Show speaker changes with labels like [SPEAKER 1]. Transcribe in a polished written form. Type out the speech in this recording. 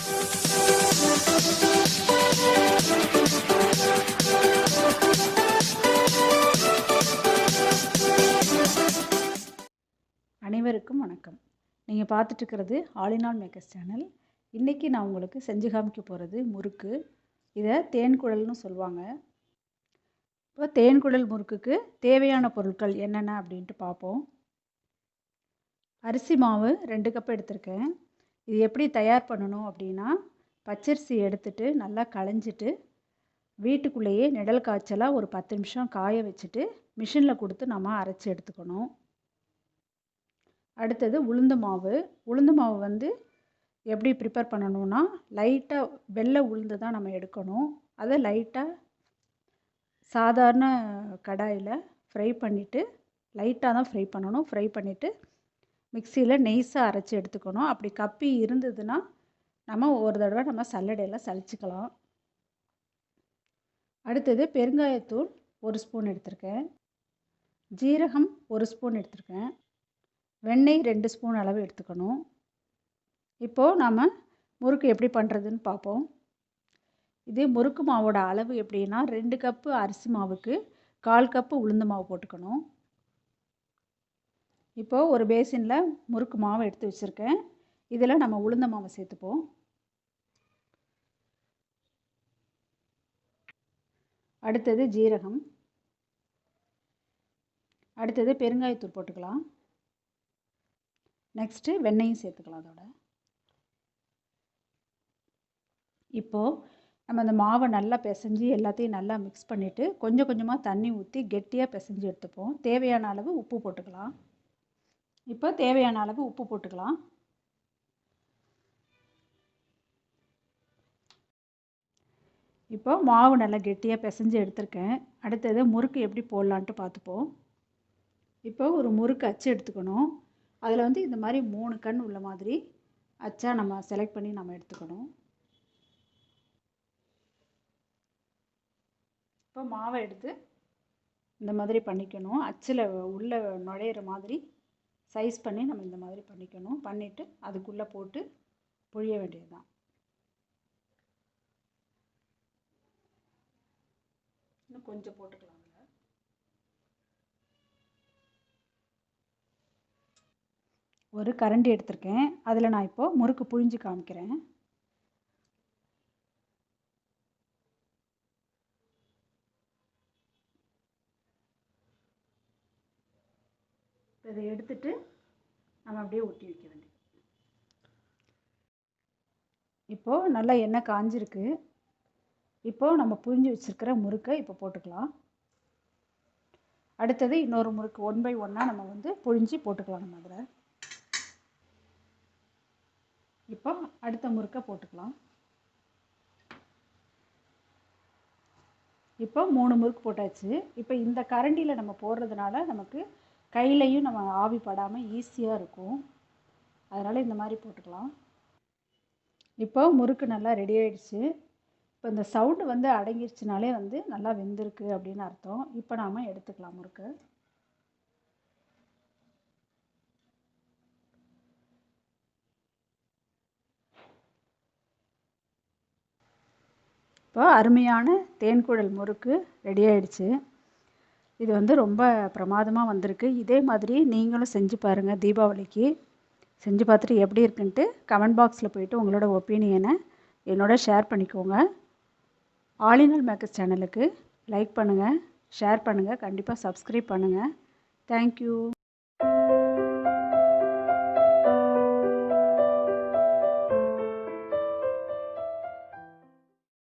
[SPEAKER 1] அனைவருக்கும் வணக்கம். நீங்கள் பார்த்துட்டு இருக்கிறது all in all makers channel. இன்றைக்கி நான் உங்களுக்கு செஞ்சு காமிக்க போகிறது முறுக்கு. இதை தேன்குழல்னு சொல்லுவாங்க. இப்போ தேன்குழல் முறுக்குக்கு தேவையான பொருட்கள் என்னென்ன அப்படின்ட்டு பார்ப்போம். அரிசி மாவு 2 கப் எடுத்திருக்கேன். இது எப்படி தயார் பண்ணணும் அப்படின்னா, பச்சரிசி எடுத்துட்டு நல்லா களைஞ்சிட்டு வீட்டுக்குள்ளேயே நிழல் காய்ச்சலாக ஒரு 10 நிமிஷம் காய வச்சுட்டு மிஷினில் கொடுத்து நம்ம அரைச்சி எடுத்துக்கணும். அடுத்தது உளுந்து மாவு வந்து எப்படி ப்ரிப்பேர் பண்ணணும்னா, லைட்டாக வெள்ளை உளுந்து தான் நம்ம எடுக்கணும். அதை லைட்டாக சாதாரண கடாயில் ஃப்ரை பண்ணிவிட்டு, லைட்டாக தான் ஃப்ரை பண்ணணும். ஃப்ரை பண்ணிவிட்டு மிக்சியில் நெய்ஸாக அரைச்சி எடுத்துக்கணும். அப்படி கப்பி இருந்ததுன்னா நம்ம ஒரு தடவை நம்ம சல்லடையில் சலிச்சுக்கலாம். அடுத்தது பெருங்காயத்தூள் 1 ஸ்பூன் எடுத்திருக்கேன். ஜீரகம் 1 ஸ்பூன் எடுத்திருக்கேன். வெண்ணெய் 2 ஸ்பூன் அளவு எடுத்துக்கணும். இப்போது நாம் முறுக்கு எப்படி பண்ணுறதுன்னு பார்ப்போம். இது முறுக்கு மாவோட அளவு எப்படின்னா, 2 கப்பு அரிசி மாவுக்கு 1/4 கப்பு உளுந்து மாவு போட்டுக்கணும். இப்போது ஒரு பேசினில் முறுக்கு மாவை எடுத்து வச்சுருக்கேன். இதில் நம்ம உளுந்த மாவை சேர்த்துப்போம். அடுத்தது ஜீரகம். அடுத்தது பெருங்காயத்தூள் போட்டுக்கலாம். நெக்ஸ்ட்டு வெண்ணெயும் சேர்த்துக்கலாம் அதோட. இப்போது நம்ம அந்த மாவை நல்லா பிசைஞ்சு எல்லாத்தையும் நல்லா மிக்ஸ் பண்ணிவிட்டு கொஞ்சம் கொஞ்சமாக தண்ணி ஊற்றி கெட்டியாக பிசைஞ்சு எடுத்துப்போம். தேவையான அளவு உப்பு போட்டுக்கலாம். இப்போ தேவையான அளவு உப்பு போட்டுக்கலாம். இப்போ மாவு நல்லா கெட்டியாக பிசைஞ்சு எடுத்திருக்கேன். அடுத்தது முறுக்கு எப்படி போடலான்ட்டு பார்த்துப்போம். இப்போ ஒரு முறுக்கு அச்சு எடுத்துக்கணும். அதில் வந்து இந்த மாதிரி 3 கண் உள்ள மாதிரி அச்சா நம்ம செலக்ட் பண்ணி நம்ம எடுத்துக்கணும். இப்போ மாவை எடுத்து இந்த மாதிரி பண்ணிக்கணும். அச்சில் உள்ளே நுழையிற மாதிரி சைஸ் பண்ணி நம்ம இந்த மாதிரி பண்ணிக்கணும். பண்ணிவிட்டு அதுக்குள்ளே போட்டு புழிய வேண்டியது தான். இன்னும் கொஞ்சம் போட்டுக்கலாம். ஒரு கரண்டி எடுத்திருக்கேன். அதில் நான் இப்போது முறுக்கு புழிஞ்சு காமிக்கிறேன். இதை எடுத்துட்டு நம்ம அப்படியே ஒட்டி வைக்க வேண்டியது. இப்போது நல்லா எண்ணெய் காஞ்சிருக்கு. இப்போது நம்ம புழிஞ்சு வச்சுருக்கிற முறுக்கை இப்போ போட்டுக்கலாம். அடுத்தது இன்னொரு முறுக்கு 1 by 1 நம்ம வந்து புழிஞ்சு போட்டுக்கலாம். நம்ம அதில் இப்போ அடுத்த முறுக்கை போட்டுக்கலாம். இப்போ 3 முறுக்கு போட்டாச்சு. இப்போ இந்த கரண்டியில் நம்ம போடுறதுனால நமக்கு கையிலையும் நம்ம ஆவி படாமல் ஈஸியாக இருக்கும். அதனால் இந்த மாதிரி போட்டுக்கலாம். இப்போ முறுக்கு நல்லா ரெடி ஆகிடுச்சு. இப்போ இந்த சவுண்டு வந்து அடங்கிருச்சுனாலே வந்து நல்லா வெந்திருக்கு அப்படின்னு அர்த்தம். இப்போ நாம் எடுத்துக்கலாம் முறுக்கு. இப்போ அருமையான தேன்குழல் முறுக்கு ரெடி ஆகிடுச்சு. இது வந்து ரொம்ப பிரமாதமாக வந்திருக்கு. இதே மாதிரி நீங்களும் செஞ்சு பாருங்கள். தீபாவளிக்கு செஞ்சு பார்த்துட்டு எப்படி இருக்குன்ட்டு கமெண்ட் பாக்ஸில் போய்ட்டு உங்களோட ஒப்பீனியனை என்னோட ஷேர் பண்ணிக்கோங்க. ஆல் இன் ஆல் மேக்கர்ஸ் சேனலுக்கு லைக் பண்ணுங்கள், ஷேர் பண்ணுங்கள், கண்டிப்பாக சப்ஸ்கிரைப் பண்ணுங்கள். தேங்க்யூ.